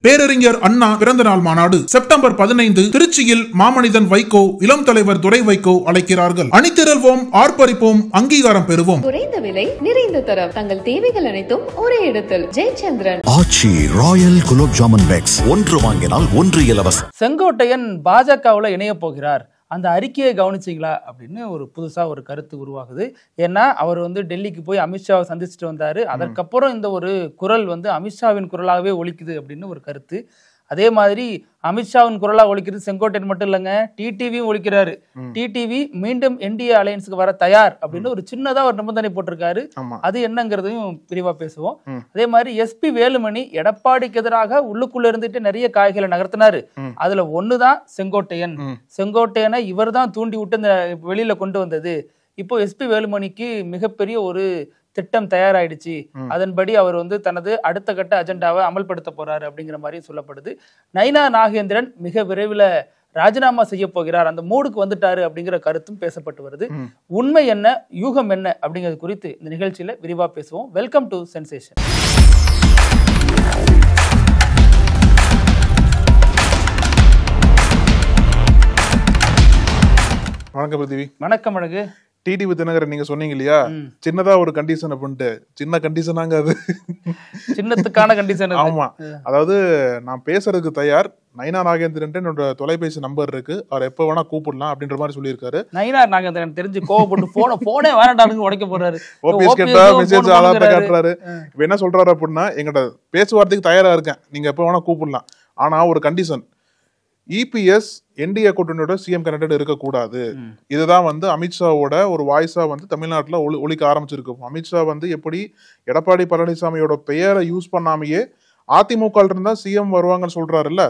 பேரறிஞர் அண்ணா பிறந்த நாள் மாநாடு செப்டம்பர் 15 திருச்சியில் மாமனிதன் வைகோ, இளம் தலைவர் துரை வைகோ அழைக்கிறார்கள். அணிதிரள்வோம், ஆர்ப்பரிப்போம், அங்கீகாரம் பெறுவோம். குறைந்த விலை, நிறைந்த தரம், தங்கள் தேவைகள் அனைத்தும் ஒரே இடத்தில். ஜெயச்சந்திரன். ஆச்சி ராயல் குலோப் ஜாமுன் பேக்ஸ், ஒன்று வாங்கினால் ஒன்று இலவசம். செங்கோட்டையன் பாஜகவில் இணைய போகிறார், அந்த அறிக்கையை கவனிச்சிங்களா அப்படின்னு ஒரு புதுசாக ஒரு கருத்து உருவாகுது. ஏன்னா அவர் டெல்லிக்கு போய் அமித்ஷாவை சந்திச்சுட்டு வந்தார். அதற்கப்புறம் இந்த ஒரு குரல் அமித்ஷாவின் குரலாகவே ஒலிக்குது அப்படின்னு ஒரு கருத்து. அதே மாதிரி அமித்ஷாவின் குரலாக ஒலிக்கிறது செங்கோட்டையன் மட்டும் இல்லைங்க, டிடிவியும் ஒலிக்கிறாரு. டிடிவி மீண்டும் என்டிஏ அலையன்ஸுக்கு வர தயார் அப்படின்னு ஒரு சின்னதா ஒரு நிபந்தனை போட்டிருக்காரு. அது என்னங்கிறதையும் விரிவா பேசுவோம். அதே மாதிரி எஸ்பி வேலுமணி எடப்பாடிக்கு எதிராக உள்ளுக்குள்ள இருந்துட்டு நிறைய காய்களை நகர்த்தினாரு. அதுல ஒண்ணுதான் செங்கோட்டையன். செங்கோட்டையனை இவர் தான் தூண்டி விட்டு இந்த வெளியில கொண்டு வந்தது. இப்போ எஸ்பி வேலுமணிக்கு மிகப்பெரிய ஒரு திட்டம் தயாராயிடுச்சு. அதன்படி அவர் தனது அடுத்த கட்ட அஜெண்டாவை அமல்படுத்த போறாரு அப்படிங்கிற மாதிரி சொல்லப்படுது. நயினா நாகேந்திரன் மிக விரைவில் ராஜினாமா செய்ய போகிறார், அந்த மூடுக்கு வந்துட்டாரு அப்படிங்கிற கருத்தும் பேசப்பட்டு வருது. உண்மை என்ன, யூகம் என்ன அப்படிங்கிறது குறித்து இந்த நிகழ்ச்சியில விரிவா பேசுவோம். Welcome to sensation. வணக்கம் பிருத்திவி. வணக்கம் அழகு. டிடிவி தினகரன் நீங்க சொன்னீங்க இல்லையா, சின்னதா ஒரு கண்டிஷன் அப்படின்ட்டு. சின்ன கண்டிஷனாங்க அது, சின்னத்துக்கான கண்டிஷன். ஆமா, அதாவது நான் பேசுறதுக்கு தயார். நயினா நாகேந்திரன் என்னோட தொலைபேசி நம்பர் இருக்கு, அவர் எப்ப வேணா கூப்பிடலாம் அப்படின்ற மாதிரி சொல்லியிருக்காரு. நயினா நாகேந்திரன் தெரிஞ்சு கோவப்பட்டு போனே வேண்டாம்னு உடைக்க போறாரு. ஓபிஎஸ் கேட்டா மெசேஜ் ஆதாரத்தை காட்டுறாரு. இப்ப என்ன சொல்றாரு அப்படின்னா, எங்கிட்ட பேச்சுவார்த்தைக்கு தயாரா இருக்கேன், நீங்க எப்ப வேணா கூப்பிடலாம், ஆனா ஒரு கண்டிஷன், இபிஎஸ் என்டிஏ கூட்டணியோட சிஎம் கேண்டிடேட் இருக்கக்கூடாது. இதுதான் அமித்ஷாவோட ஒரு வாய்ஸா தமிழ்நாட்டுல ஒலிக்க ஆரம்பிச்சிருக்கு. அமித்ஷா எப்படி எடப்பாடி பழனிசாமியோட பெயரை யூஸ் பண்ணாமையே அதிமுக இருந்தா சிஎம் வருவாங்கன்னு சொல்றாருல்ல,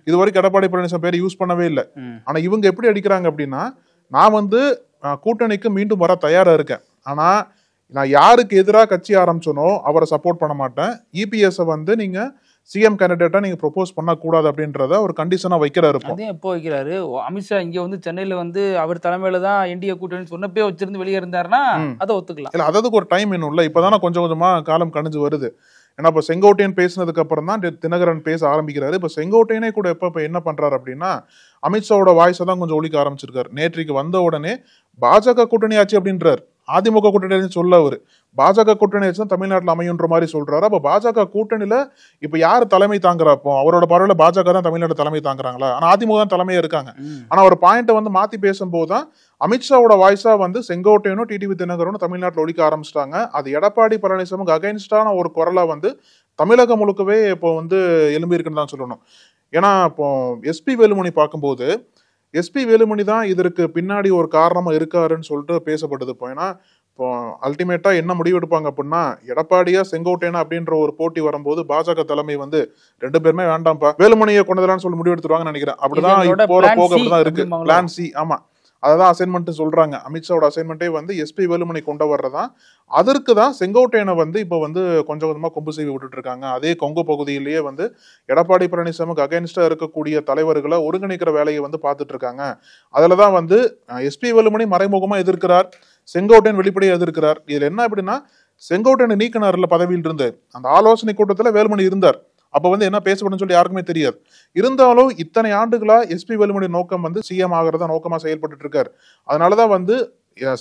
இது வரைக்கும் எடப்பாடி பழனிசாமி பேரை யூஸ் பண்ணவே இல்லை. ஆனா இவங்க எப்படி அடிக்கிறாங்க அப்படின்னா, நான் கூட்டணிக்கு மீண்டும் வர தயாரா இருக்கேன், ஆனா நான் யாருக்கு எதிராக கட்சி ஆரம்பிச்சனோ அவரை சப்போர்ட் பண்ண மாட்டேன். இபிஎஸ் நீங்க சிஎம் கேண்டிடேட்டா நீங்க ப்ரொபோஸ் பண்ண கூடாது அப்படின்றத ஒரு கண்டிஷனா வைக்கிறாரு. எப்போ வைக்கிறாரு? அமித்ஷா இங்க சென்னையில அவர் தலைமையில தான் என்டிஏ கூட்டணி சொன்னப்பே வச்சிருந்து வெளியே இருந்தாருன்னா அதை ஒத்துக்கலாம். இல்ல, அதுக்கு ஒரு டைம் இன்னும் இல்ல, இப்பதானே கொஞ்சம் கொஞ்சமா காலம் கணிஞ்சு வருது. ஏன்னா இப்ப செங்கோட்டையன் பேசினதுக்கு அப்புறம் தான் தினகரன் பேச ஆரம்பிக்கிறாரு. இப்ப செங்கோட்டையனே கூட இப்ப என்ன பண்றாரு அப்படின்னா, அமித்ஷாவோட வாய்ஸை தான் கொஞ்சம் ஒலிக்க ஆரம்பிச்சிருக்காரு. நேற்றைக்கு வந்த உடனே பாஜக கூட்டணி ஆச்சு அப்படின்றாரு. அதிமுக கூட்டணி சொல்ல அவரு பாஜக கூட்டணி தான் தமிழ்நாட்டில் அமையுன்ற மாதிரி சொல்றாரு. அப்ப பாஜக கூட்டணியில இப்ப யாரு தலைமை தாங்குறப்போ, அவரோட பார்வையில பாஜக தான் தமிழ்நாடு தலைமை தாங்குறாங்களா, ஆனா அதிமுக தான் தலைமையா இருக்காங்க. ஆனா ஒரு பாயிண்ட மாத்தி பேசும்போதுதான் அமித்ஷாவோட வாய்ஸா செங்கோட்டையனும் டிடிவி தினகரனும் தமிழ்நாட்டில் ஒழிக்க ஆரம்பிச்சிட்டாங்க. அது எடப்பாடி பழனிசாமிக்கு அகைன்ஸ்டான ஒரு குரலா தமிழகம் முழுக்கவே இப்போ எழும்பி இருக்குன்னு தான் சொல்லணும். ஏன்னா இப்போ எஸ்பி வேலுமணி பார்க்கும்போது, எஸ்பி வேலுமணி தான் இதற்கு பின்னாடி ஒரு காரணமா இருக்காருன்னு சொல்லிட்டு பேசப்படுது. இப்போ ஏன்னா இப்போ அல்டிமேட்டா என்ன முடிவு எடுப்பாங்க அப்படின்னா, எடப்பாடியா செங்கோட்டையனா அப்படின்ற ஒரு போட்டி வரும்போது பாஜக தலைமை ரெண்டு பேருமே வேண்டாம்ப்பா, வேலுமணியை கொண்டதெல்லாம் சொல்லி முடிவு எடுத்துருவாங்கன்னு நினைக்கிறேன். அப்படிதான் போற போக அப்படிதான் இருக்கு. பிளான் சி, ஆமா, அதான் அசைன்மெண்ட் சொல்றாங்க. அமித்ஷாவோட அசைன்மெண்டே எஸ்பி வேலுமணி கொண்டு வர்றதான். அதற்கு தான் செங்கோட்டையனை இப்ப கொஞ்சம் கொஞ்சமா கொம்பு செய்வி விட்டுட்டு இருக்காங்க. அதே கொங்கு பகுதியிலேயே எடப்பாடி பழனிசாமிக்கு அகைன்ஸ்டா இருக்கக்கூடிய தலைவர்களை ஒருங்கிணைக்கிற வேலையை பார்த்துட்டு இருக்காங்க. அதுலதான் எஸ்பி வேலுமணி மறைமுகமா எதிர்க்கிறார், செங்கோட்டையன் வெளிப்படையா எதிர்க்கிறார். இதுல என்ன அப்படின்னா, செங்கோட்டையனை நீக்கினார்ல பதவியில் இருந்து, அந்த ஆலோசனை கூட்டத்துல வேலுமணி இருந்தார். அப்ப என்ன பேசப்படும் சொல்லி யாருக்குமே தெரியாது. இருந்தாலும் இத்தனை ஆண்டுகளா எஸ்பி வேலுமணி நோக்கம் சிஎம் ஆகிறதா நோக்கமா செயல்பட்டு இருக்காரு. அதனாலதான்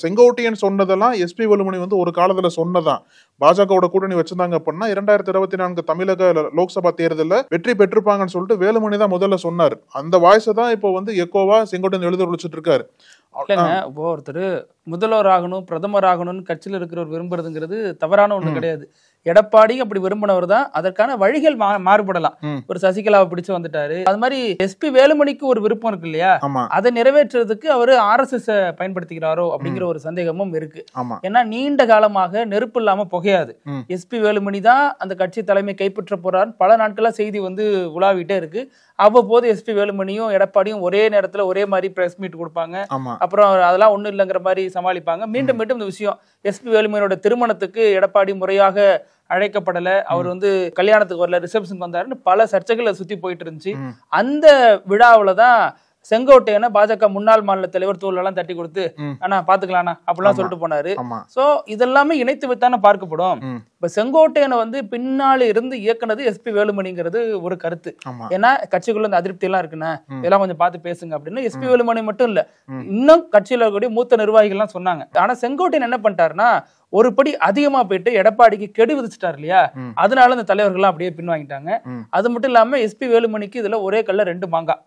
செங்கோட்டையன் சொன்னதெல்லாம் எஸ்பி வேலுமணி ஒரு காலத்துல சொன்னதான். பாஜகவோட கூட்டணி வச்சிருந்தாங்க அப்படின்னா 2024 தமிழக லோக்சபா தேர்தலில் வெற்றி பெற்றிருப்பாங்கன்னு சொல்லிட்டு வேலுமணி தான் முதல்ல சொன்னார். அந்த வாய்ஸை தான் இப்போ எக்கோவா செங்கோட்டையன் எழுத ஒழிச்சிட்டு இருக்காரு. ஒருத்தர் முதல்வர் ஆகணும், பிரதமர் ஆகணும்னு கட்சியில் இருக்கிறவர் விரும்புறதுங்கிறது தவறான ஒண்ணு கிடையாது. எடப்பாடி அப்படி விரும்பினவர் தான். அதற்கான வழிகள் மாறுபடலாம். ஒரு சசிகலாவை பிடிச்சு வந்துட்டாரு, அது மாதிரி எஸ்பி வேலுமணிக்கு ஒரு விருப்பம் இருக்கு இல்லையா, அதை நிறைவேற்றுறதுக்கு அவரு RSS பயன்படுத்திக்கிறாரோ அப்படிங்கிற ஒரு சந்தேகமும் இருக்கு. ஏன்னா நீண்ட காலமாக நெருப்பு இல்லாம புகையாது. எஸ்பி வேலுமணி தான் அந்த கட்சி தலைமை கைப்பற்ற போறாரு பல நாட்களா செய்தி உலாவிட்டே இருக்கு. அவ்வப்போது எஸ்பி வேலுமணியும் எடப்பாடியும் ஒரே நேரத்துல ஒரே மாதிரி பிரஸ் மீட் கொடுப்பாங்க. அப்புறம் அதெல்லாம் ஒண்ணும் இல்லைங்கிற மாதிரி சமாளிப்பாங்க. மீண்டும் மீண்டும் இந்த விஷயம், எஸ்பி வேலுமணியோட திருமணத்துக்கு எடப்பாடி முறையாக அழைக்கப்படல, அவர் கல்யாணத்துக்கு வரல, ரிசப்ஷன் வந்தாருன்னு பல சர்ச்சைகள் சுத்தி போயிட்டு இருந்துச்சு. அந்த விழாவில்தான் செங்கோட்டையனை பாஜக முன்னாள் மாநில தலைவர் தோல்லாம் தட்டி கொடுத்து ஆனா பாத்துக்கலாம் அப்படிலாம் சொல்லிட்டு போனாரு. சோ இதெல்லாமே இணைத்து வைத்தானே பார்க்கப்படும். இப்ப செங்கோட்டையனை வந்து பின்னால இருந்து இயக்குனது எஸ்பி வேலுமணிங்கிறது ஒரு கருத்து. ஏன்னா கட்சிக்குள்ள இந்த அதிருப்தி எல்லாம் இருக்குண்ணா, இதெல்லாம் கொஞ்சம் பார்த்து பேசுங்க அப்படின்னு எஸ்பி வேலுமணி மட்டும் இல்ல, இன்னும் கட்சியில இருக்கக்கூடிய மூத்த நிர்வாகிகள் எல்லாம் சொன்னாங்க. ஆனா செங்கோட்டையன் என்ன பண்ணிட்டாருன்னா ஒரு படி அதிகமா போயிட்டு எடப்பாடிக்கு கெடு விதிச்சிட்டாரு இல்லையா, அதனால இந்த தலைவர்கள்லாம் அப்படியே பின்வாங்கிட்டாங்க. அது மட்டும் இல்லாம எஸ்பி வேலுமணிக்கு இதுல ஒரே கல்ல 2 மாங்கா.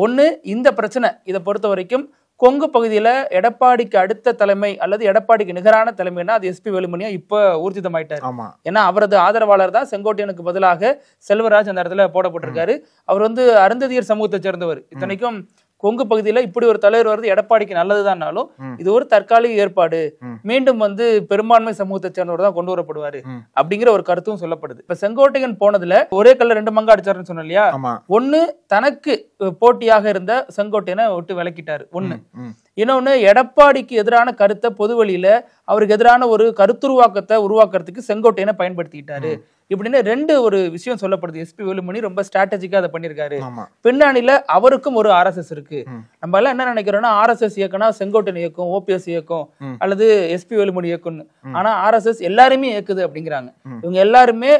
ஒண்ணு, இந்த பிரச்சனை இதை பொறுத்த வரைக்கும் கொங்கு பகுதியில எடப்பாடிக்கு அடுத்த தலைமை அல்லது எடப்பாடிக்கு நிகரான தலைமைன்னா அது எஸ்பி வேலுமணியா இப்ப ஊர்ஜிதமாயிட்டாரு. ஏன்னா அவரது ஆதரவாளர் தான் செங்கோட்டையனுக்கு பதிலாக செல்வராஜ் அந்த இடத்துல போடப்பட்டிருக்காரு. அவர் வந்து அருந்ததியர் சமூகத்தை சேர்ந்தவர். இத்தனைக்கும் கொங்கு பகுதியில இப்படி ஒரு தலைவர் வருது எடப்பாடிக்கு நல்லதுதான்னாலும் இது ஒரு தற்காலிக ஏற்பாடு, மீண்டும் வந்து பெரும்பான்மை சமூகத்தை சேர்ந்தவர் தான் கொண்டு வரப்படுவாரு அப்படிங்கிற ஒரு கருத்தும் சொல்லப்படுது. இப்ப செங்கோட்டையன் போனதுல ஒரே கல்ல 2 மாங்கா அடிச்சாருன்னு சொன்னோம் இல்லையா. ஒண்ணு, தனக்கு போட்டியாக இருந்த செங்கோட்டையனை விட்டு விலக்கிட்டாரு. ஒண்ணு. இன்னொன்னு, எடப்பாடிக்கு எதிரான கருத்தை பொதுவெளியில அவருக்கு எதிரான ஒரு கருத்துருவாக்கத்தை உருவாக்குறதுக்கு செங்கோட்டையனை பயன்படுத்திக்கிட்டாரு. இப்படின்னு 2 ஒரு விஷயம் சொல்லப்படுது. எஸ்பி வேலுமணி ரொம்ப ஸ்ட்ராட்டஜிக்கா அதை பண்ணிருக்காரு. பின்னாடியில அவருக்கும் ஒரு RSS இருக்கு. நம்ம எல்லாம் என்ன நினைக்கிறோம்னா RSS இயக்குனா செங்கோட்டையன் இயக்கும், OPS இயக்கும் அல்லது எஸ்பி வேலுமணி இயக்கும்னு. ஆனா RSS எல்லாருமே இயக்குது அப்படிங்கிறாங்க. இவங்க எல்லாருமே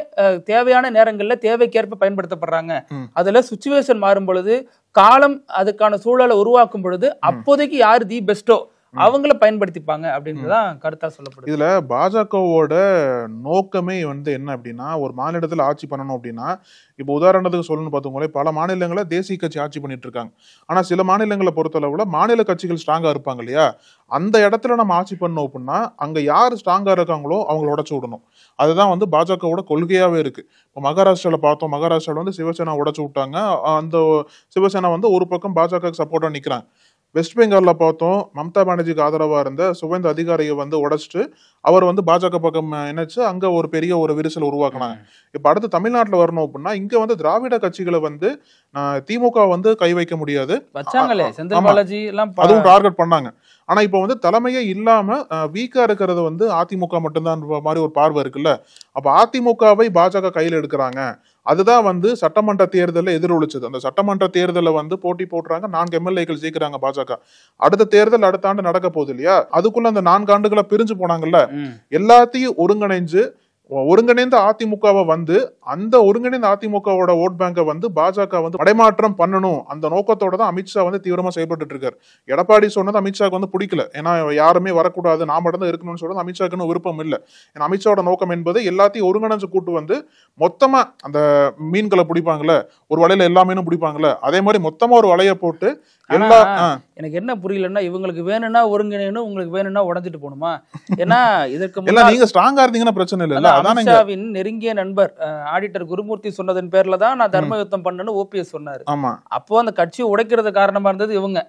தேவையான நேரங்கள்ல தேவைக்கேற்ப பயன்படுத்தப்படுறாங்க. அதுல சுச்சுவேஷன் மாறும் பொழுது, காலம் அதுக்கான சூழலை உருவாக்கும் பொழுது அப்போதைக்கு யாரு தி பெஸ்டோ அவங்கள பயன்படுத்திப்பாங்க அப்படின்றதான் கருத்தா சொல்லப்படுது. இதுல பாஜகவோட நோக்கமே வந்து என்ன அப்படின்னா, ஒரு மாநிலத்துல ஆட்சி பண்ணணும் அப்படின்னா, இப்போ உதாரணத்துக்கு சொல்லணும்னு பார்த்தோங்களே, பல மாநிலங்களை தேசிய கட்சி ஆட்சி பண்ணிட்டு இருக்காங்க. ஆனா சில மாநிலங்களை பொறுத்தளவுல மாநில கட்சிகள் ஸ்ட்ராங்கா இருப்பாங்க இல்லையா, அந்த இடத்துல நம்ம ஆட்சி பண்ணோம் அப்படின்னா அங்க யார் ஸ்ட்ராங்கா இருக்காங்களோ அவங்கள உடச்சு விடணும். அதுதான் வந்து பாஜகவோட கொள்கையாவே இருக்கு. இப்போ மகாராஷ்டிரால பார்த்தோம், மகாராஷ்டிரால வந்து சிவசேனா உடச்சு விட்டாங்க. அந்த சிவசேனா வந்து ஒரு பக்கம் பாஜக சப்போர்ட்டா நிக்கிறாங்க. வெஸ்ட் பெங்கால்ல பார்த்தோம், மம்தா பானர்ஜிக்கு ஆதரவா இருந்த சுவேந்து அதிகாரியை வந்து உடைச்சிட்டு அவர் வந்து பாஜக பக்கம் என்னச்சு, அங்க ஒரு பெரிய ஒரு விரிசல் உருவாக்குனாங்க. இப்ப அடுத்து தமிழ்நாட்டுல வரணும் அப்படின்னா, இங்க வந்து திராவிட கட்சிகளை வந்து திமுக வந்து கை வைக்க முடியாது, அதுவும் டார்கெட் பண்ணாங்க. ஆனா இப்ப வந்து தலைமையே இல்லாம வீக்கா இருக்கிறது வந்து அதிமுக மட்டும்தான் மாதிரி ஒரு பார்வை இருக்குல்ல. அப்ப அதிமுகவை பாஜக கையில எடுக்கிறாங்க. அதுதான் வந்து சட்டமன்ற தேர்தலில் எதிரொலிச்சது. அந்த சட்டமன்ற தேர்தலில் வந்து போட்டி போடுறாங்க, 4 MLAக்கள் ஜெயிக்கிறாங்க பாஜக. அடுத்த தேர்தல் அடுத்த ஆண்டு நடக்க போகுது இல்லையா, அதுக்குள்ள அந்த 4 ஆண்டுகளை பிரிஞ்சு போனாங்கல்ல, எல்லாத்தையும் ஒருங்கிணைந்த அதிமுகவை வந்து அந்த ஒருங்கிணைந்த அதிமுகவோட ஓட் பேங்கை வந்து பாஜக வந்து படைமாற்றம் பண்ணணும், அந்த நோக்கத்தோட தான் அமித்ஷா வந்து தீவிரமா செயல்பட்டு இருக்காரு. எடப்பாடி சொன்னது அமித்ஷாக்கு வந்து பிடிக்கல. ஏன்னா யாருமே வரக்கூடாது, நாம மட்டும் தான் இருக்கணும்னு சொல்றது அமித்ஷாக்குன்னு விருப்பம் இல்லை. ஏன்னா அமித்ஷாவோட நோக்கம் என்பது எல்லாத்தையும் ஒருங்கிணைஞ்சு கூட்டு வந்து மொத்தமா அந்த மீன்களை பிடிப்பாங்கல்ல, ஒரு வலையில எல்லா மீனும் பிடிப்பாங்கல்ல, அதே மாதிரி மொத்தமா ஒரு வலையை போட்டு எல்லா. எனக்கு என்ன புரியலன்னா, இவங்களுக்கு வேணும்னா ஒருங்கிணைணும், உங்களுக்கு வேணும்னா உடஞ்சிட்டு போகணுமா? ஏன்னா இதற்கு நீங்க ஸ்ட்ராங்கா இருந்தீங்கன்னா பிரச்சனை இல்லை. அமித்ஷாவின் நெருங்கிய நண்பர் ஆடிட்டர் குருமூர்த்தி சொன்னதன் பேர்ல தான் நான் தர்ம யுத்தம் பண்ணேன்னு OPS சொன்னாரு. அப்போ அந்த கட்சியை உடைக்கிறது காரணமா இருந்தது இவங்க.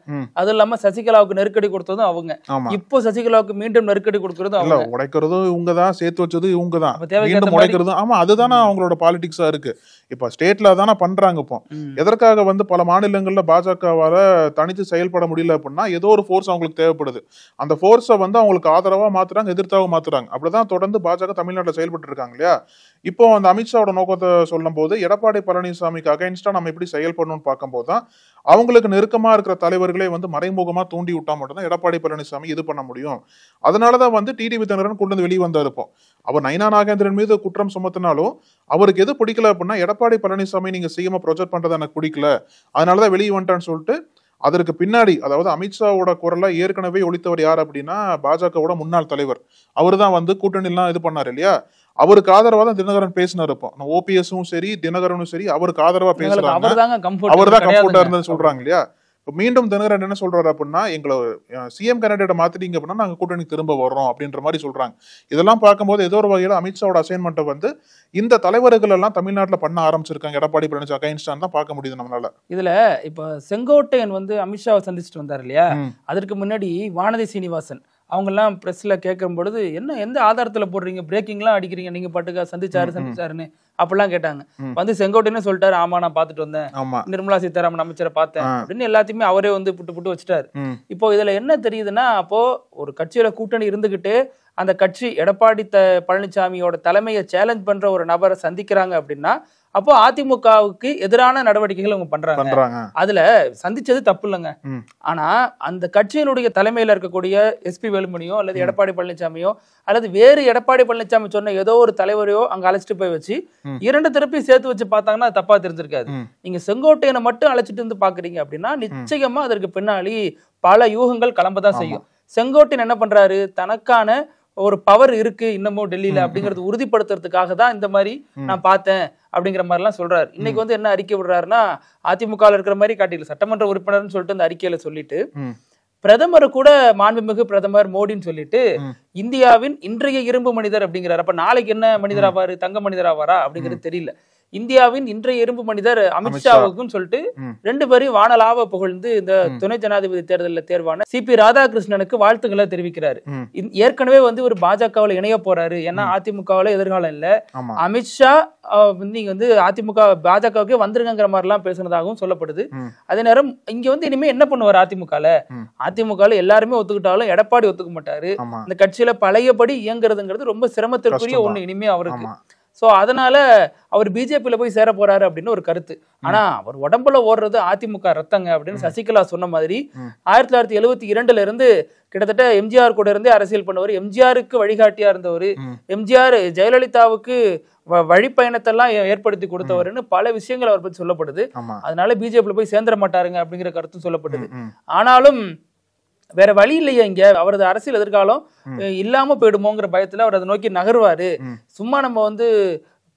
அது இல்லாம சசிகலாவுக்கு நெருக்கடி கொடுத்ததும் அவங்க. இப்போ சசிகலாவுக்கு மீண்டும் நெருக்கடி கொடுக்கறதும் அவங்க. உடைக்கிறதும் இவங்க தான், சேர்த்து வச்சது இவங்க தான், மீண்டும் உடைக்கிறதும். ஆமா, அதுதானே அவங்களோட பாலிடிக்ஸா இருக்கு. இப்ப ஸ்டேட்ல தானே பண்றாங்க. இப்போ எதற்காக வந்து பல மாநிலங்கள்ல பாஜகவால தனித்து செயல்பட முடியல அப்படின்னா, ஏதோ ஒரு ஃபோர்ஸ் அவங்களுக்கு தேவைப்படுது. அந்த ஃபோர்ஸை வந்து அவங்களுக்கு ஆதரவா மாத்துறாங்க, எதிர்த்தாவும் மாத்துறாங்க. அப்படிதான் தொடர்ந்து பாஜக தமிழ்நாட்டில் செயல்பட்டு இருக்காங்க இல்லையா. இப்போ அந்த அமித்ஷாவோட நோக்கத்தை சொல்லும் போது, எடப்பாடி பழனிசாமிக்கு அகைன்ஸ்டா நம்ம எப்படி செயல்படணும்னு பார்க்கும்போது தான் அவங்களுக்கு நெருக்கமா இருக்கிற தலைவர்களே வந்து மறைமுகமா தூண்டி விட்டா மட்டும்தான் எடப்பாடி பழனிசாமி இது பண்ண முடியும். அதனாலதான் வந்து டிடிவி தினகரன் கொண்டு வந்து வெளியே வந்தா இருப்போம். அவர் நயினா நாகேந்திரன் மீது குற்றம் சுமத்தினாலும் அவருக்கு எது பிடிக்கல அப்படின்னா, எடப்பாடி பழனிசாமி நீங்க சிஎம் ப்ரொஜெக்ட் பண்றது எனக்கு பிடிக்கல, அதனாலதான் வெளியே வந்துட்டான்னு சொல்லிட்டு அதற்கு பின்னாடி, அதாவது அமித்ஷாவோட குரலை ஏற்கனவே ஒழித்தவர் யார் அப்படின்னா பாஜகவோட முன்னாள் தலைவர். அவரு தான் வந்து கூட்டணிலாம் இது பண்ணாரு இல்லையா. அவருக்கு ஆதரவா தான் தினகரன் பேசினார். இப்போ OPSம் சரி தினகரனும் சரி அவருக்கு ஆதரவா பேசுறாங்க. அவர் தான் கம்ஃபர்ட்டா இருந்தது சொல்றாங்க இல்லையா. மீண்டும் தினகரன் என்ன சொல்றாரு அப்படின்னா, எங்களை சிஎம் கேண்டிடேட்டை மாத்திட்டீங்க அப்படின்னா நாங்க கூட்டணி திரும்ப வர்றோம் அப்படின்ற மாதிரி சொல்றாங்க. இதெல்லாம் பார்க்கும்போது ஏதோ ஒரு வகையில அமித்ஷாவோட அசைன்மெண்ட்டை வந்து இந்த தலைவர்கள் எல்லாம் தமிழ்நாட்டில் பண்ண ஆரம்பிச்சிருக்காங்க. எடப்பாடி பழனிசாமி அகைன்ஸ்டான் தான் பார்க்க முடியுது நம்மளால. இதுல இப்ப செங்கோட்டையன் வந்து அமித்ஷாவை சந்திச்சுட்டு வந்தார் இல்லையா, அதற்கு முன்னாடி வானதி சீனிவாசன் அவங்க எல்லாம் பிரஸ்ல கேட்கும் பொழுது, என்ன எந்த ஆதாரத்துல போடுறீங்க, பிரேக்கிங்லாம் அடிக்கிறீங்க, நீங்க பாட்டுக்கா சந்திச்சாருன்னு அப்படிலாம் கேட்டாங்க. வந்து செங்கோட்டையன்னு சொல்லிட்டாரு, ஆமா நான் பாத்துட்டு வந்தேன், நிர்மலா சீதாராமன் அமைச்சரை பார்த்தேன் அப்படின்னு எல்லாத்தையுமே அவரே வந்து புட்டு வச்சுட்டாரு. இப்போ இதுல என்ன தெரியுதுன்னா, அப்போ ஒரு கட்சியில கூட்டணி இருந்துகிட்டு அந்த கட்சி எடப்பாடி பழனிசாமியோட தலைமையை சேலஞ்ச் பண்ற ஒரு நபரை சந்திக்கிறாங்க அப்படின்னா அப்போ அதிமுகவுக்கு எதிரான நடவடிக்கைகள் அவங்க பண்றாங்க. அதுல சந்திச்சது தப்பு இல்லைங்க. ஆனா அந்த கட்சியினுடைய தலைமையில இருக்கக்கூடிய எஸ்பி வேலுமணியோ அல்லது எடப்பாடி பழனிசாமியோ அல்லது வேறு எடப்பாடி பழனிசாமி சொன்ன ஏதோ ஒரு தலைவரையோ அங்க அழைச்சிட்டு போய் வச்சு இரண்டு தரப்பையும் சேர்த்து வச்சு பார்த்தாங்கன்னா அது தப்பா தெரிஞ்சிருக்காது. நீங்க செங்கோட்டையனை மட்டும் அழைச்சிட்டு இருந்து பாக்குறீங்க அப்படின்னா நிச்சயமா அதற்கு பின்னாடி பல யூகங்கள் கிளம்பதான் செய்யும். செங்கோட்டையன் என்ன பண்றாரு, தனக்கான ஒரு பவர் இருக்கு இன்னமும் டெல்லியில அப்படிங்கறது உறுதிப்படுத்துறதுக்காக தான் இந்த மாதிரி நான் பார்த்தேன் அப்படிங்கிற மாதிரி எல்லாம் சொல்றாரு. இன்னைக்கு வந்து என்ன அறிக்கை விடுறாருன்னா, அதிமுக இருக்கிற மாதிரி காட்டில சட்டமன்ற உறுப்பினர்னு சொல்லிட்டு அந்த அறிக்கையில சொல்லிட்டு பிரதமர் கூட மாண்புமிகு பிரதமர் மோடின்னு சொல்லிட்டு இந்தியாவின் இன்றைய இரும்பு மனிதர் அப்படிங்கிறார். அப்ப நாளைக்கு என்ன மனிதர் ஆவாரு, தங்க மனிதர் ஆவாரா அப்படிங்கிறது தெரியல. இந்தியாவின் இன்றைய இரும்பு மனிதர் அமித்ஷாவுக்கும் சொல்லிட்டு ரெண்டு பேரையும் வானலாவ புகழ்ந்து இந்த துணை ஜனாதிபதி தேர்தலில் தேர்வான சிபி ராதாகிருஷ்ணனுக்கு வாழ்த்துக்களை தெரிவிக்கிறாரு. ஏற்கனவே வந்து ஒரு பாஜகவில் இணைய போறாரு. ஏன்னா அதிமுகவில் எதிர்காலம் இல்ல, அமித்ஷா நீங்க வந்து அதிமுக பாஜகவுக்கே வந்துருங்கிற மாதிரி எல்லாம் பேசுனதாகவும் சொல்லப்படுது. அதே நேரம் இங்க வந்து இனிமே என்ன பண்ணுவார் அதிமுக எல்லாருமே ஒத்துக்கிட்டாலும் எடப்பாடி ஒத்துக்க மாட்டாரு. இந்த கட்சியில பழையபடி இயங்குறதுங்கிறது ரொம்ப சிரமத்திற்குரிய ஒண்ணு இனிமே அவருக்கு. சோ அதனால அவர் பிஜேபியில போய் சேர போறாரு அப்படின்னு ஒரு கருத்து. ஆனா அவர் உடம்புல ஓடுறது அதிமுக ரத்தங்க அப்படின்னு சசிகலா சொன்ன மாதிரி 1972 இருந்து கிட்டத்தட்ட எம்ஜிஆர் கூட இருந்தே அரசியல் பண்ணவர், எம்ஜிஆருக்கு வழிகாட்டியா இருந்தவர், எம்ஜிஆர் ஜெயலலிதாவுக்கு வழிப்பயணத்தெல்லாம் ஏற்படுத்தி கொடுத்தவர்னு பல விஷயங்கள் அவர் பத்தி சொல்லப்படுது. அதனால பிஜேபியில போய் சேர்ந்துட மாட்டாருங்க அப்படிங்கிற கருத்தும் சொல்லப்படுது. ஆனாலும் வேற வழி இல்லையா, இங்க அவரது அரசியல் எதிர்காலம் இல்லாம போயிடுமோங்கிற பயத்துல அவர் அதை நோக்கி நகர்வாரு. சும்மா நம்ம வந்து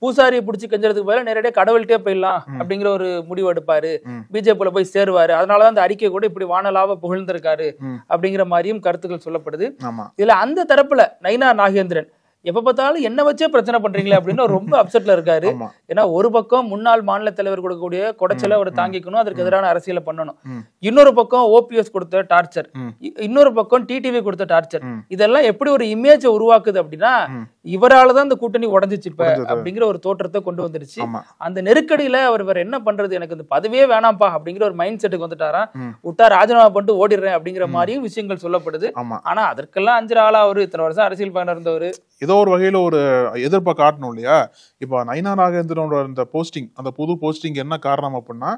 பூசாரியை பிடிச்சி கெஞ்சறதுக்கு பதிலாக நேரடியாக கடவுள்கிட்டே போயிடலாம் அப்படிங்கிற ஒரு முடிவு எடுப்பாரு, பிஜேபியில போய் சேருவாரு. அதனாலதான் அந்த அறிக்கை கூட இப்படி வானலாவ புகழ்ந்திருக்காரு அப்படிங்கிற மாதிரியும் கருத்துக்கள் சொல்லப்படுது. இதுல அந்த தரப்புல நயினார் நாகேந்திரன் எப்ப பார்த்தாலும் என்ன வச்சே பிரச்சனை பண்றீங்களே அப்படின்னு ரொம்ப அப்செட்ல இருக்காரு. ஏன்னா ஒரு பக்கம் முன்னாள் மாநில தலைவர் கொடுக்கக்கூடிய குடைச்சலை அவர் தாங்கிக்கணும், அதற்கு எதிரான அரசியலை பண்ணணும். இன்னொரு பக்கம் ஓபிஎஸ் கொடுத்த டார்ச்சர், இன்னொரு பக்கம் டிடிவி கொடுத்த டார்ச்சர், இதெல்லாம் எப்படி ஒரு இமேஜ உருவாக்குது அப்படின்னா இவராலதான் இந்த கூட்டணி உடஞ்சிச்சு இப்ப அப்படிங்கிற ஒரு தோற்றத்தை கொண்டு வந்துருச்சு. அந்த நெருக்கடியில அவர் வேற என்ன பண்றது, எனக்கு இந்த பதவியே வேணாம்ப்பா அப்படிங்கிற ஒரு மைண்ட் செட்டுக்கு வந்துட்டாரா, விட்டா ராஜினாமா பண்ணிட்டு ஓடிடுறேன் அப்படிங்கிற மாதிரியும் விஷயங்கள் சொல்லப்படுது. ஆனா அதற்கெல்லாம் 5 ஆளா அவரு இத்தனை வருஷம் அரசியல் பயணம் இருந்தவரு ஏதோ ஒரு வகையில ஒரு எதிர்ப்பை காட்டணும் இல்லையா? இப்ப நயினார் நாகேந்திரனோட இந்த போஸ்டிங், அந்த புது போஸ்டிங் என்ன காரணம் அப்படின்னா,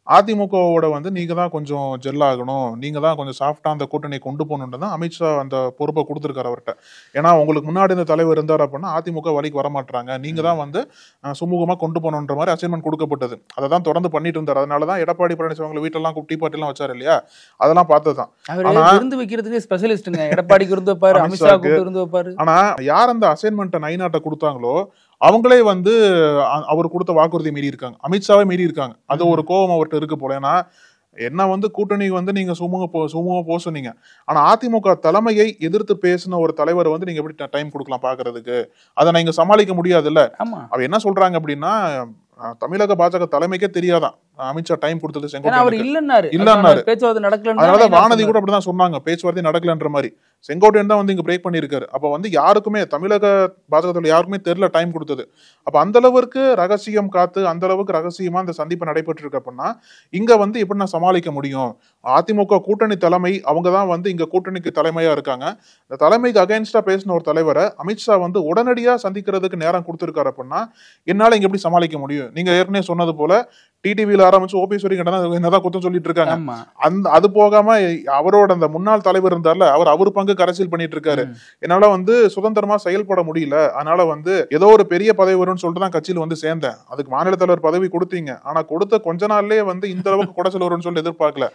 அதிமுகவோட வந்து நீங்க தான் கொஞ்சம் ஜெல் ஆகணும், நீங்க தான் கொஞ்சம் சாஃப்டா அந்த கூட்டணியை கொண்டு போகணும்னு தான் அமித்ஷா அந்த பொறுப்பை கொடுத்துருக்காரு அவர்கிட்ட. ஏன்னா உங்களுக்கு முன்னாடி இந்த தலைவர் இருந்தார் அப்படின்னா அதிமுக வழிக்கு வரமாட்டாங்க, நீங்க தான் வந்து சுமூகமா கொண்டு போகணுன்ற மாதிரி அசைன்மெண்ட் கொடுக்கப்பட்டது. அதை தான் தொடர்ந்து பண்ணிட்டு இருந்தார். அதனாலதான் எடப்பாடி பழனிசாமி வீட்டெல்லாம் டீ பார்ட்டி எல்லாம் வச்சாரு இல்லையா, அதெல்லாம் பார்த்ததுதான். விருந்து வைக்கிறதுக்கு ஸ்பெஷலிஸ்ட்ங்க, எடப்பாடிக்கு விருந்து வைப்பாரு, அமித்ஷாக்கு விருந்து வைப்பாரு. ஆனா யார் அந்த அசைன்மெண்ட்டை நயினாட்ட கொடுத்தாங்களோ அவங்களே வந்து அவர் கொடுத்த வாக்குறுதி மீறி இருக்காங்க, அமித்ஷாவே மீறி இருக்காங்க. அது ஒரு கோபம் அவர்கிட்ட இருக்கு போல. ஏன்னா என்ன வந்து கூட்டணி வந்து நீங்க சுமூகமா போக சொன்னீங்க, ஆனா அதிமுக தலைமையை எதிர்த்து பேசின ஒரு தலைவர் வந்து நீங்க எப்படி டைம் கொடுக்கலாம் பாக்குறதுக்கு, அதை நீங்க சமாளிக்க முடியாது இல்ல. அவ என்ன சொல்றாங்க அப்படின்னா, தமிழக பாஜக தலைமைக்கே தெரியாதான் அமித்ஷா டைம் கொடுத்தது செங்கோட்டையன் இல்லன்னாரு. அதனால வானதி கூட அப்படிதான் சொன்னாங்க, பேச்சுவார்த்தை நடக்கலன்ற மாதிரி. செங்கோட்டையன் தான் வந்து இங்க பிரேக் பண்ணிருக்காரு. அப்ப வந்து யாருக்குமே தமிழக பாஜகத்துல யாருக்குமே தெரியல டைம் கொடுத்தது. அப்ப அந்த அளவுக்கு ரகசியம் காத்து அந்த அளவுக்கு ரகசியமா இந்த சந்திப்பு நடைபெற்று இருக்கு அப்படின்னா இங்க வந்து எப்படி நான் சமாளிக்க முடியும்? அதிமுக கூட்டணி தலைமை அவங்க தான் வந்து இங்க கூட்டணிக்கு தலைமையா இருக்காங்க. இந்த தலைமைக்கு அகைன்ஸ்டா பேசின ஒரு தலைவரை அமித்ஷா வந்து உடனடியா சந்திக்கிறதுக்கு நேரம் கொடுத்திருக்காரு அப்படின்னா என்னால இங்க எப்படி சமாளிக்க முடியும்? நீங்க ஏற்கனவே சொன்னது போல டிடிவில ஆரம்பிச்சு ஓபிஎஸ் வரைக்கும் என்னதான் குத்தம் சொல்லிட்டு இருக்காங்க. அந்த அது போகாம அவரோட அந்த முன்னாள் தலைவர் இருந்தார்ல, அவர் பங்கு அரசியல் பண்ணிட்டு இருக்காரு. என்னால வந்து சுதந்திரமா செயல்பட முடியல, அதனால வந்து ஏதோ ஒரு பெரிய பதவி வரும்னு சொல்லிட்டு தான் கட்சியில வந்து சேர்ந்தேன். அதுக்கு மாநில தலைவர் பதவி கொடுத்தீங்க, ஆனா கொடுத்த கொஞ்ச நாள்லயே வந்து இந்த அளவுக்கு குடைச்சல் வரும்னு சொல்லி எதிர்பார்க்கல.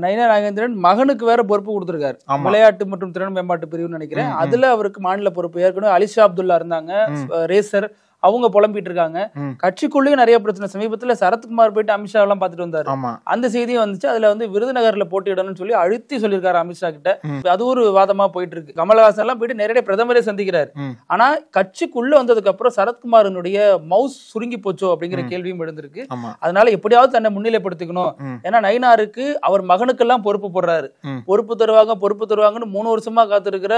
நயினார் நாகேந்திரன் மகனுக்கு வேற பொறுப்பு கொடுத்திருக்காரு, விளையாட்டு மற்றும் திறன் மேம்பாட்டு பிரிவுன்னு நினைக்கிறேன். அதுல அவருக்கு மாநில பொறுப்பு. ஏற்கனவே அலிஷா அப்துல்லா இருந்தாங்க, ரேசர், அவங்க புலம்பிட்டு இருக்காங்க. கட்சிக்குள்ளேயும் நிறைய பிரச்சனை. சமீபத்துல சரத்குமார் போயிட்டு அமித்ஷா எல்லாம் பாத்துட்டு வந்தாரு, அந்த செய்தியும் வந்துச்சு. அதுல வந்து விருதுநகர்ல போட்டியிடணும்னு சொல்லி அழுத்தி சொல்லியிருக்காரு அமித்ஷா கிட்ட. அது ஒரு வாதமா போயிட்டு இருக்கு. கமலஹாசன் எல்லாம் போயிட்டு நேரடியா பிரதமரே சந்திக்கிறாரு. ஆனா கட்சிக்குள்ள வந்ததுக்கு அப்புறம் சரத்குமாரனுடைய மவுஸ் சுருங்கி போச்சோ அப்படிங்கிற கேள்வியும் எழுந்திருக்கு. அதனால எப்படியாவது தன்னை முன்னிலைப்படுத்திக்கணும். ஏன்னா நயினாருக்கு அவர் மகனுக்கெல்லாம் பொறுப்பு போடுறாரு, பொறுப்பு தருவாங்கன்னு 3 வருஷமா காத்திருக்கிற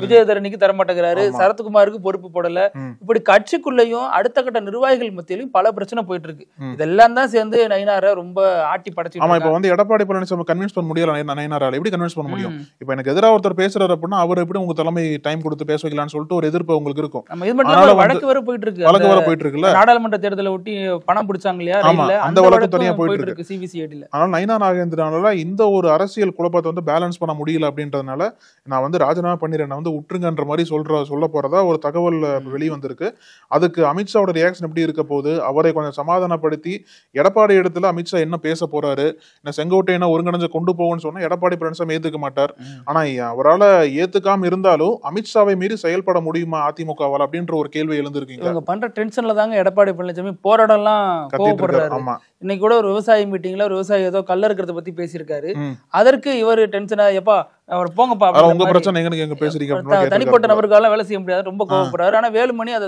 விஜயதரணிக்கு தரமாட்டேங்கிறாரு, சரத்குமாருக்கு பொறுப்பு போடல. இப்படி கட்சிக்குள்ள கட்சிக்குள்ளேயும் அடுத்த கட்ட நிர்வாகிகள் மத்தியிலும் பல பிரச்சனை போயிட்டு இருக்கு. இதெல்லாம் தான் சேர்ந்து நயினாரை ரொம்ப ஆட்டி படைச்சு. ஆமா, இப்ப வந்து எடப்பாடி பழனிசாமி கன்வின்ஸ் பண்ண முடியல. நயினாரால எப்படி கன்வின்ஸ் பண்ண முடியும்? இப்ப எனக்கு எதிராக ஒருத்தர் பேசுறாரு அப்படின்னா அவர் எப்படி உங்க தலைமை டைம் கொடுத்து பேச வைக்கலாம்னு சொல்லிட்டு ஒரு எதிர்ப்பு உங்களுக்கு இருக்கும். இது மட்டும் வழக்கு வர போயிட்டு இருக்கு. வழக்கு வர போயிட்டு இருக்குல்ல, நாடாளுமன்ற தேர்தலை ஒட்டி பணம் பிடிச்சாங்க இல்லையா, அந்த வழக்கு தனியா போயிட்டு இருக்கு சிபிசிஐடில. ஆனால் நயினா நாகேந்திரனால இந்த ஒரு அரசியல் குழப்பத்தை வந்து பேலன்ஸ் பண்ண முடியல அப்படின்றதுனால நான் வந்து ராஜினாமா பண்ணிடுறேன், நான் வந்து விட்டுருங்கன்ற மாதிரி சொல்ல போறதா ஒரு தகவல் வெளியே வந்திருக்கு. அதுக்கு அமித்ஷாவோட ரியாக்ஷன் எப்படி இருக்க போகுது, அவரை கொஞ்சம் சமாதானப்படுத்தி எடப்பாடி இடத்துல அமித்ஷா என்ன பேச போறாரு, என்ன செங்கோட்டையனை ஒருங்கிணைஞ்சு கொண்டு போவோம்னு சொன்னா எடப்பாடி பழனிசாமி ஏத்துக்க மாட்டார். ஆனா அவரால் ஏத்துக்காம இருந்தாலும் அமித்ஷாவை மீறி செயல்பட முடியுமா அதிமுகவால் அப்படின்ற ஒரு கேள்வி எழுந்திருக்கீங்க. இவங்க பண்ற டென்ஷன்ல தாங்க எடப்பாடி பழனிசாமி போராடலாம் கோவப்படுறாரு. ஆமா, இன்னைக்கு கூட ஒரு விவசாய மீட்டிங்ல ஒரு விவசாயி ஏதோ கல்ல இருக்கிறத பத்தி பேசியிருக்காரு. அதற்கு இவர் டென்ஷனா, எப்பா அவர் போங்கப்பா, உங்க பிரச்சனை எங்க பேசுறீங்க, தனிப்பட்ட நபருக்கால வேலை செய்ய முடியாது, ரொம்ப கோவப்படுறாரு. ஆனா வேலுமணி அதை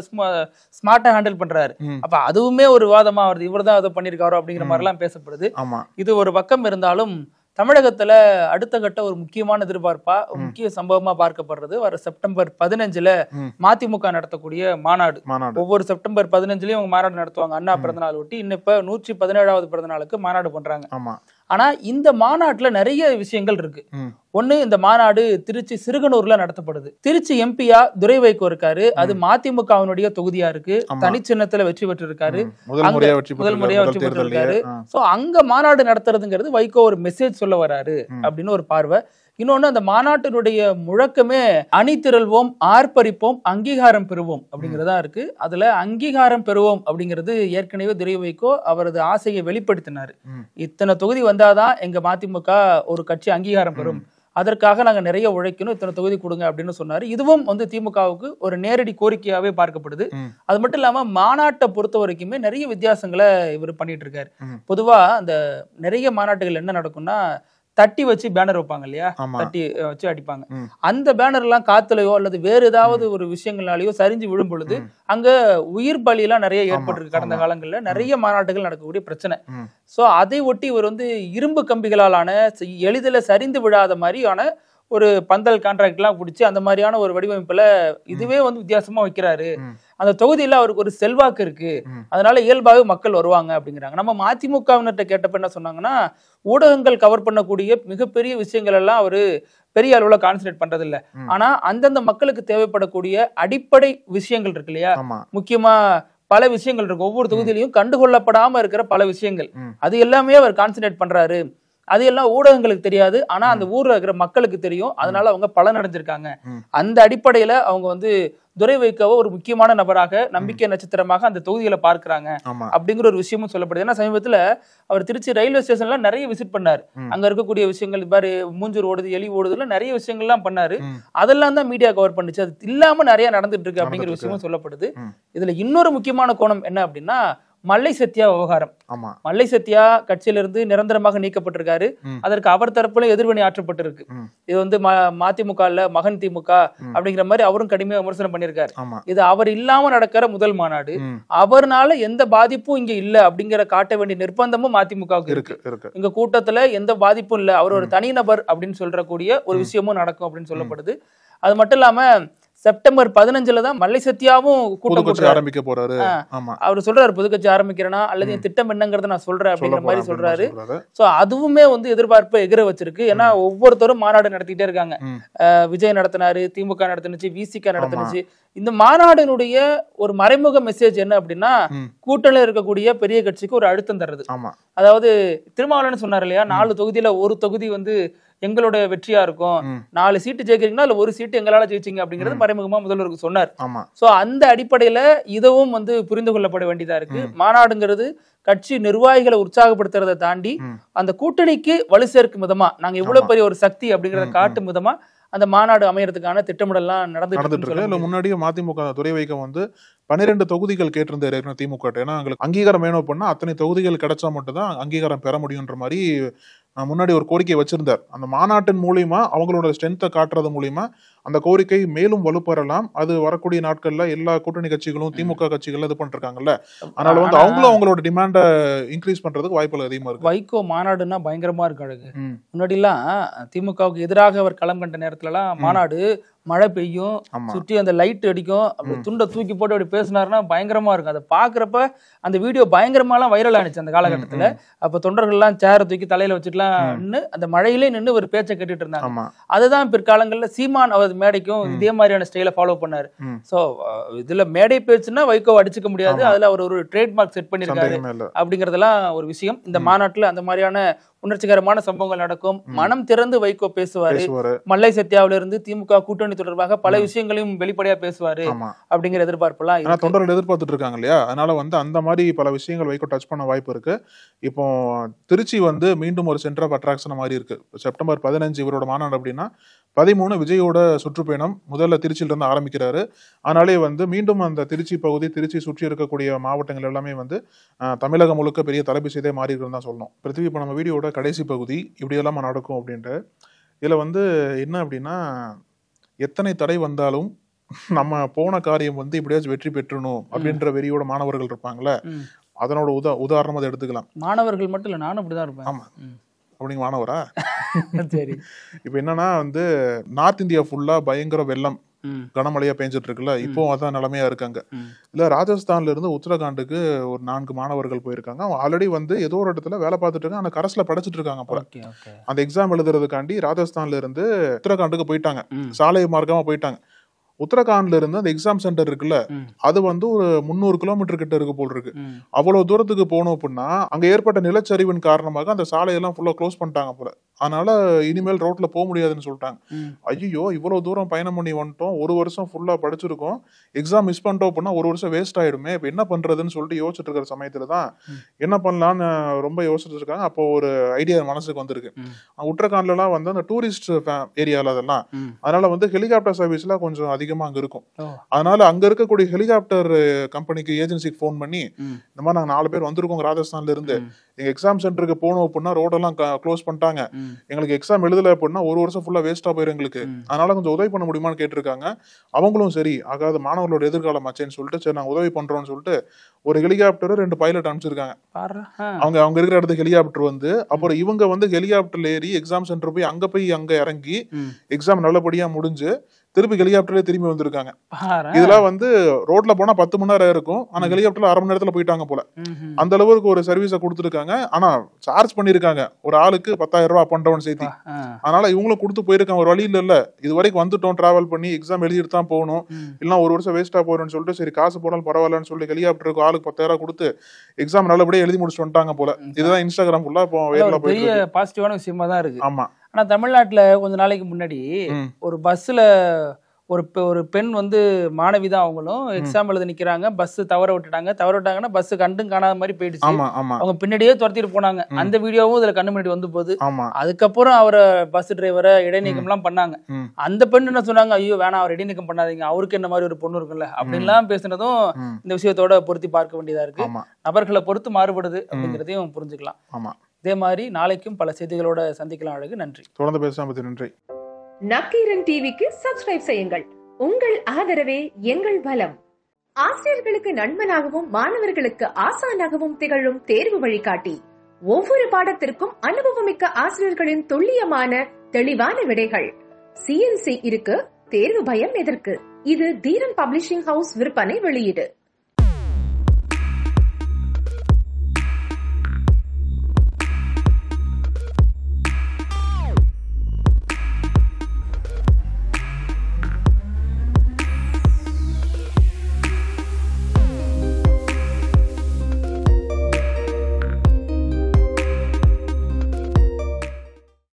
ஸ்மார்ட்டா ஹேண்டில் பண்றாரு. அப்ப அதுவுமே ஒரு விவாதமா வருது, இவர் தான் அதை பண்ணிருக்காரோ அப்படிங்கிற மாதிரி எல்லாம் பேசப்படுது. இது ஒரு பக்கம் இருந்தாலும் தமிழகத்துல அடுத்த கட்ட ஒரு முக்கியமான எதிர்பார்ப்பா முக்கிய சம்பவமா பார்க்கப்படுறது வர செப்டம்பர் 15 மதிமுக நடத்தக்கூடிய மாநாடு. ஒவ்வொரு செப்டம்பர் 15 அவங்க மாநாடு நடத்துவாங்க. அண்ணா பிறந்த நாள் ஒட்டி இப்ப 117வது பிறந்த நாளுக்கு மாநாடு பண்றாங்க. ஆனா இந்த மாநாட்டுல நிறைய விஷயங்கள் இருக்கு. ஒண்ணு, இந்த மாநாடு திருச்சி சிறுகனூர்ல நடத்தப்படுது. திருச்சி எம்பியா துரை வைகோ இருக்காரு, அது மதிமுகவினுடைய தொகுதியா இருக்கு, தனிச்சின்னத்துல வெற்றி பெற்று இருக்காரு, முதல் முறையா வெற்றி பெற்று இருக்காரு. சோ அங்க மாநாடு நடத்துறதுங்கிறது வைகோ ஒரு மெசேஜ் சொல்ல வராரு அப்படின்னு ஒரு பார்வை. இன்னொன்னு, அந்த மாநாட்டினுடைய முழக்கமே அணிதிரள்வோம், ஆர்ப்பரிப்போம், அங்கீகாரம் பெறுவோம் அப்படிங்கறதா இருக்கு. அதுல அங்கீகாரம் பெறுவோம் அப்படிங்கிறது ஏற்கனவே துரை வைகோ அவரது ஆசையை வெளிப்படுத்தினாரு. இத்தனை தொகுதி வந்தாதான் எங்க மதிமுக ஒரு கட்சி அங்கீகாரம் பெறும், அதற்காக நாங்க நிறைய உழைக்கணும், இத்தனை தொகுதி கொடுங்க அப்படின்னு சொன்னாரு. இதுவும் வந்து திமுகவுக்கு ஒரு நேரடி கோரிக்கையாவே பார்க்கப்படுது. அது மட்டும் இல்லாம மாநாட்டை பொறுத்த வரைக்குமே நிறைய வித்தியாசங்களை இவர் பண்ணிட்டு இருக்காரு. பொதுவா அந்த நிறைய மாநாட்டுகள் என்ன நடக்கும்னா, தட்டி வச்சு பேனர் வைப்பாங்க இல்லையா, தட்டி வச்சு அடிப்பாங்க. அந்த பேனர் எல்லாம் காத்துலயோ அல்லது வேற ஏதாவது ஒரு விஷயங்களாலேயோ சரிஞ்சு விழும் பொழுது அங்க உயிர் பலி எல்லாம் நிறைய ஏற்பட்டிருக்கு. கடந்த காலங்கள்ல நிறைய மாநாட்டுகள் நடக்கக்கூடிய பிரச்சனை. சோ அதை ஒட்டி இவர் வந்து இரும்பு கம்பிகளாலான எளிதில் சரிந்து விழாத மாதிரியான ஒரு பந்தல் கான்ட்ராக்ட் எல்லாம் பிடிச்சி அந்த மாதிரியான ஒரு வடிவமைப்புல இதுவே வந்து வித்தியாசமா வைக்கிறாரு. அந்த தொகுதியில அவருக்கு ஒரு செல்வாக்கு இருக்கு, அதனால இயல்பாகவே மக்கள் வருவாங்க அப்படிங்கிறாங்க. நம்ம மதிமுகவினர்கிட்ட கேட்டப்ப என்ன சொன்னாங்கன்னா, ஊடகங்கள் கவர் பண்ணக்கூடிய மிகப்பெரிய விஷயங்கள் எல்லாம் அவரு பெரிய அளவுல கான்சன்ட்ரேட் பண்றது இல்ல, ஆனா அந்தந்த மக்களுக்கு தேவைப்படக்கூடிய அடிப்படை விஷயங்கள் இருக்கு இல்லையா, முக்கியமா பல விஷயங்கள் இருக்கு ஒவ்வொரு தொகுதியிலையும் கண்டுகொள்ளப்படாம இருக்கிற பல விஷயங்கள், அது எல்லாமே அவர் கான்சன்ட்ரேட் பண்றாரு. அது எல்லாம் ஊடகங்களுக்கு தெரியாது, ஆனா அந்த ஊர்ல இருக்கிற மக்களுக்கு தெரியும், அதனால அவங்க பலன் அடைஞ்சிருக்காங்க. அந்த அடிப்படையில அவங்க வந்து துரை வைகோவை ஒரு முக்கியமான நபராக, நம்பிக்கை நட்சத்திரமாக அந்த தொகுதிகளை பார்க்கிறாங்க அப்படிங்கிற ஒரு விஷயமும் சொல்லப்படுது. ஏன்னா சமீபத்துல அவர் திருச்சி ரயில்வே ஸ்டேஷன்ல நிறைய விசிட் பண்ணாரு. அங்க இருக்கக்கூடிய விஷயங்கள் பாரு, மூஞ்சூர் ஓடுது, எலி ஓடுதுல நிறைய விஷயங்கள்லாம் பண்ணாரு. அதெல்லாம் தான் மீடியா கவர் பண்ணுச்சு. அது இல்லாம நிறைய நடந்துட்டு இருக்கு அப்படிங்கிற விஷயமும் சொல்லப்படுது. இதுல இன்னொரு முக்கியமான கோணம் என்ன அப்படின்னா, மல்லை சத்யா விவகாரம். மல்லை சத்யா கட்சியிலிருந்து நிரந்தரமாக நீக்கப்பட்டிருக்காரு. அதற்கு அவர் தரப்புல எதிர்வினை ஆற்றப்பட்டிருக்கு. இது வந்து மதிமுக மகன் திமுக அப்படிங்கிற மாதிரி அவரும் கடுமையா விமர்சனம் பண்ணிருக்காரு. இது அவர் இல்லாம நடக்கிற முதல் மாநாடு, அவர்னால எந்த பாதிப்பும் இங்க இல்ல அப்படிங்கிற காட்ட வேண்டிய நிர்பந்தமும் மதிமுகவுக்கு இருக்கு. இங்க கூட்டத்துல எந்த பாதிப்பும் இல்ல, அவர் ஒரு தனிநபர் அப்படின்னு சொல்றக்கூடிய ஒரு விஷயமும் நடக்கும் அப்படின்னு சொல்லப்படுது. அது மட்டும் இல்லாம செப்டம்பர் 15 தான் மல்லை சத்யாவும் கூட்டம் ஆரம்பிக்க போறாரு. அவர் சொல்றாரு, புதுக்கட்சி ஆரம்பிக்கிறேன்னா அல்லது என் திட்டம் என்னங்கிறத நான் சொல்றேன் அப்படிங்கிற மாதிரி சொல்றாரு. சோ அதுவுமே வந்து எதிர்பார்ப்பை எகிர வச்சிருக்கு. ஏன்னா ஒவ்வொருத்தரும் மாநாடு நடத்திட்டே இருக்காங்க. விஜய் நடத்தினாரு, திமுக நடத்தினுச்சு, விசிக நடத்தினுச்சு. இந்த மாநாடுனுடைய ஒரு மறைமுக மெசேஜ் என்ன அப்படின்னா, கூட்டணியில் இருக்கக்கூடிய பெரிய கட்சிக்கு ஒரு அழுத்தம் தருது. அதாவது திருமாவளவன் சொன்னார் இல்லையா, 4 தொகுதியில ஒரு தொகுதி வந்து எங்களுடைய வெற்றியா இருக்கும், 4 சீட்டு ஜெயிக்கிறீங்கன்னா அதுல ஒரு சீட்டு எங்களால ஜெயிச்சிங்க அப்படிங்கிறது மறைமுகமா முதல்வருக்கு சொன்னார். சோ அந்த அடிப்படையில இதுவும் வந்து புரிந்து கொள்ளப்பட வேண்டியதா இருக்கு. மாநாடுங்கிறது கட்சி நிர்வாகிகளை உற்சாகப்படுத்துறதை தாண்டி அந்த கூட்டணிக்கு வலு சேர்க்கும் விதமா, நாங்க இவ்வளவு பெரிய ஒரு சக்தி அப்படிங்கறத காட்டும் விதமா அந்த மாநாடு அமையறதுக்கான திட்டமிடலாம் நடந்துட்டு இருக்கு. முன்னாடியே மதிமுக துரை வைகோ வந்து 12 தொகுதிகள் கேட்டிருந்தாரு திமுக. ஏன்னா எங்களுக்கு அங்கீகாரம் வேணும் பண்ணா அத்தனை தொகுதிகள் கிடைச்சா மட்டும் தான் அங்கீகாரம் பெற முடியுன்ற மாதிரி முன்னாடி ஒரு கோரிக்கை வச்சிருந்தார். அந்த மாநாட்டின் மூலியமா அவங்களோட ஸ்ட்ரென்த்தை காட்டுறது மூலியமா அந்த கோரிக்கை மேலும் வலுப்பெறலாம். அது வரக்கூடிய நாட்கள்ல எல்லா கூட்டணி கட்சிகளும் திமுக கட்சிகள் இது பண்ணிருக்காங்கல்ல, அதனால வந்து அவங்களும் அவங்களோட டிமாண்ட இன்க்ரீஸ் பண்றதுக்கு வாய்ப்புகள் அதிகமா இருக்கு. வைகோ மாநாடுன்னா பயங்கரமா இருக்கு அழகு. முன்னாடி எல்லாம் திமுகவுக்கு எதிராக அவர் களம் கண்ட நேரத்துல எல்லாம் மாநாடு மழை பெய்யும், சுற்றி அந்த லைட் அடிக்கும், அப்படி துண்டை தூக்கி போட்டு அப்படி பேசினாருன்னா பயங்கரமா இருக்கும். அதை பாக்குறப்ப அந்த வீடியோ பயங்கரமாலாம் வைரல் ஆனிச்சு அந்த காலகட்டத்துல. அப்ப தொண்டர்கள் எல்லாம் சேரை தூக்கி தலையில வச்சுட்டுலாம் நின்று அந்த மழையிலே நின்று ஒரு பேச்சை கேட்டுட்டு இருந்தாங்க. அதுதான் பிற்காலங்கள்ல சீமான் அவர் மேடைக்கும் இதே மாதிரியான ஸ்டைல ஃபாலோ பண்ணாரு. சோ இதுல மேடை பேச்சுன்னா வைகோ அடிச்சுக்க முடியாது, அதுல அவர் ஒரு ட்ரேட்மார்க் செட் பண்ணிருக்காரு அப்படிங்கறதெல்லாம் ஒரு விஷயம். இந்த மாநாட்டுல அந்த மாதிரியான உணர்ச்சிகரமான சம்பவங்கள் நடக்கும். மனம் திறந்து வைகோ பேசுவாரு. மல்லை சத்யாவில இருந்து திமுக கூட்டணி தொடர்பாக பல விஷயங்களையும் வெளிப்படையா பேசுவாரு அப்படிங்கிற எதிர்பார்ப்பெல்லாம் தொண்டர்கள் எதிர்பார்த்துட்டு இருக்காங்க இல்லையா. அதனால வந்து அந்த மாதிரி பல விஷயங்கள் வைகோ டச் பண்ண வாய்ப்பு இருக்கு. இப்போ திருச்சி வந்து மீண்டும் ஒரு சென்டர் ஆஃப் அட்ராக்ஷன் மாதிரி இருக்கு. செப்டம்பர் 15 இவரோட மாநாடு அப்படின்னா 13 விஜயோட சுற்றுப்பயணம் முதல்ல திருச்சியில இருந்து ஆரம்பிக்கிறாரு. அதனாலே வந்து மீண்டும் அந்த திருச்சி பகுதி, திருச்சி சுற்றி இருக்கக்கூடிய மாவட்டங்கள் எல்லாமே வந்து தமிழகம் முழுக்க பெரிய தலைபிசைதே மாறி இருக்குன்னு தான் சொல்லணும். பிருத்திவி, இப்போ நம்ம வீடியோட கடைசி பகுதி இப்படியெல்லாம் நடக்கும் அப்படின்ட்டு. இதுல வந்து என்ன அப்படின்னா, எத்தனை தடை வந்தாலும் நம்ம போன காரியம் வந்து இப்படியாச்சும் வெற்றி பெற்றணும் அப்படின்ற வெறியோட மாணவர்கள் இருப்பாங்கல்ல, அதனோட உதாரணம் அதை எடுத்துக்கலாம். மாணவர்கள் மட்டும் இல்ல, நானும் அப்படிதான் இருப்பேன். ஆமா, அப்படிங்க மாணவரா? சரி. இப்ப என்னன்னா வந்து நார்த் இந்தியா ஃபுல்லா பயங்கர வெள்ளம், கனமழையா பெஞ்சிட்டு இருக்குல்ல, இப்போ அதான் நிலைமையா இருக்காங்க. இல்ல ராஜஸ்தான்ல இருந்து உத்தரகாண்டுக்கு ஒரு 4 மாணவர்கள் போயிருக்காங்க. அவங்க ஆல்ரெடி வந்து ஏதோ ஒரு இடத்துல வேலை பார்த்துட்டு இருக்காங்க, ஆனா கரஸ்ல படிச்சுட்டு இருக்காங்க போல. அந்த எக்ஸாம் எழுதுறதுக்காண்டி ராஜஸ்தான்ல இருந்து உத்தரகாண்டுக்கு போயிட்டாங்க, சாலை மார்க்கமா போயிட்டாங்க. உத்தரகாண்ட்ல இருந்து அந்த எக்ஸாம் சென்டர் இருக்குல்ல, அது வந்து ஒரு 300 கிலோமீட்டர் கிட்ட இருக்கு போல் இருக்கு. அவ்வளவு தூரத்துக்கு போனோம் அப்படின்னா அங்க ஏற்பட்ட நிலச்சரிவின் காரணமாக அந்த சாலையெல்லாம் ஃபுல்லா க்ளோஸ் பண்ணிட்டாங்க போல. அதனால இனிமேல் ரோட்ல போக முடியாதுன்னு சொல்லிட்டாங்க. ஐயோ, இவ்வளவு தூரம் பயணம் பண்ணி வந்துட்டோம், ஒரு வருஷம் ஃபுல்லா படிச்சிருக்கோம், எக்ஸாம் மிஸ் பண்ணிட்டோம் அப்படின்னா ஒரு வருஷம் வேஸ்ட் ஆயிடுமே, இப்ப என்ன பண்றதுன்னு சொல்லிட்டு யோசிச்சுட்டு இருக்கிற சமயத்துலதான் என்ன பண்ணலாம்னு ரொம்ப யோசிச்சுட்டு இருக்காங்க. அப்போ ஒரு ஐடியா மனசுக்கு வந்திருக்கு. உத்தரகாண்ட்ல எல்லாம் வந்து அந்த டூரிஸ்ட் ஏரியால அதெல்லாம், அதனால வந்து ஹெலிகாப்டர் சர்வீஸ்ல கொஞ்சம் அதிகமா அங்க இருக்கும். அதனால அங்க இருக்கக்கூடிய ஹெலிகாப்டர் கம்பெனிக்கு ஏஜென்சிக்கு போன் பண்ணி, இந்த மாதிரி நாங்க 4 பேர் வந்திருக்கோம் ராஜஸ்தான்ல இருந்து, எங்க எக்ஸாம் சென்டருக்கு போனோம் அப்படின்னா ரோடெல்லாம் க்ளோஸ் பண்ணிட்டாங்க, எங்களுக்கு எக்ஸாம் எழுதல அப்படின்னா ஒரு வருஷம் ஃபுல்லா வேஸ்டா போயிரும் எங்களுக்கு, அதனால கொஞ்சம் உதவி பண்ண முடியுமான்னு கேட்டிருக்காங்க. அவங்களும் சரி, ஆகாத மாணவர்களோட எதிர்காலம் ஆச்சேன்னு சொல்லிட்டு சரி நாங்க உதவி பண்றோம்னு சொல்லிட்டு ஒரு ஹெலிகாப்டர் 2 பைலட் அனுப்பிச்சிருக்காங்க. அவங்க இருக்கிற இடத்துக்கு ஹெலிகாப்டர் வந்து, அப்புறம் இவங்க வந்து ஹெலிகாப்டர்ல ஏறி எக்ஸாம் சென்டர் போய் அங்க இறங்கி எக்ஸாம் நல்லபடியா முடிஞ்சு திருப்பி ஹெலிகாப்டர்ல திரும்பி வந்திருக்காங்க. இதெல்லாம் வந்து ரோட்ல போனா 10 மணி நேரம் இருக்கும், ஆனா ஹெலிகாப்டர்ல 1/2 மணி நேரத்துல போயிட்டாங்க போல. அந்த அளவுக்கு ஒரு சர்வீஸ கொடுத்துருக்காங்க. ஆனா சார்ஜ் பண்ணிருக்காங்க ஒரு ஆளுக்கு 10,000 ரூபாய் அப் அண்ட் டவுன் சேர்த்து. அதனால இவங்களும் கொடுத்து போயிருக்காங்க. ஒரு வழி இல்ல, இது வரைக்கும் வந்துட்டோம், டிராவல் பண்ணி எக்ஸாம் எழுதிட்டு தான் போகணும், இல்லைன்னா ஒரு வருஷம் வேஸ்டா போயிடும்னு சொல்லிட்டு சரி காசு போனாலும் பரவாயில்லன்னு சொல்லி ஹெலிகாப்டருக்கு ஆளுக்கு 10,000 கொடுத்து எக்ஸாம் நல்லபடியா எழுதி முடிச்சு வந்துட்டாங்க போல. இதுதான் இன்ஸ்டாகிராம் ஃபுல்லா இப்போ பெரிய பாசிட்டிவான விஷயமா தான் இருக்கு. ஆமா. ஆனா தமிழ்நாட்டுல கொஞ்ச நாளைக்கு முன்னாடி ஒரு பஸ்ல ஒரு பெண் வந்து மாணவி தான், அவங்களும் எக்ஸாம் எழுத நிக்கிறாங்க, பஸ் தவற விட்டாங்கன்னா பஸ் கண்டும் காணாத மாதிரி போயிடுச்சு. அவங்க பின்னாடியே துரத்திட்டு போனாங்க. அந்த வீடியோவும் இதுல கண்ணு முன்னாடி வந்து போகுது. அதுக்கப்புறம் அவரை பஸ் டிரைவரை இடைநீக்கம் எல்லாம் பண்ணாங்க. அந்த பெண் என்ன சொன்னாங்க, ஐயோ வேணாம், அவர் இடைநீக்கம் பண்ணாதீங்க, அவருக்கு என்ன மாதிரி ஒரு பொண்ணு இருக்குல்ல அப்படின்லாம் பேசுனதும் இந்த விஷயத்தோட பொருத்தி பார்க்க வேண்டியதா இருக்கு. நபர்களை பொறுத்து மாறுபடுது அப்படிங்கிறதையும் புரிஞ்சுக்கலாம். இதே மாதிரி நாளைக்கும் பல செய்திகளோட சந்திக்கலாம். அழகு, நன்றி. தொடர்ந்து பேசலாம். நன்றி. நக்கீரன் டிவிக்கு சப்ஸ்கிரைப் செய்யுங்கள். உங்கள் ஆதரவே எங்கள் பலம். ஆசிரியர்களுக்கு நண்பனாகவும் மாணவர்களுக்கு ஆசானாகவும் திகழும் தேர்வு வழிகாட்டி. ஒவ்வொரு பாடத்திற்கும் அனுபவமிக்க ஆசிரியர்களின் துல்லியமான தெளிவான விடைகள். CNC இருக்கு, தேர்வு பயம் எதற்கு? இது தீரன் பப்ளிஷிங் ஹவுஸ் விற்பனை வெளியீடு.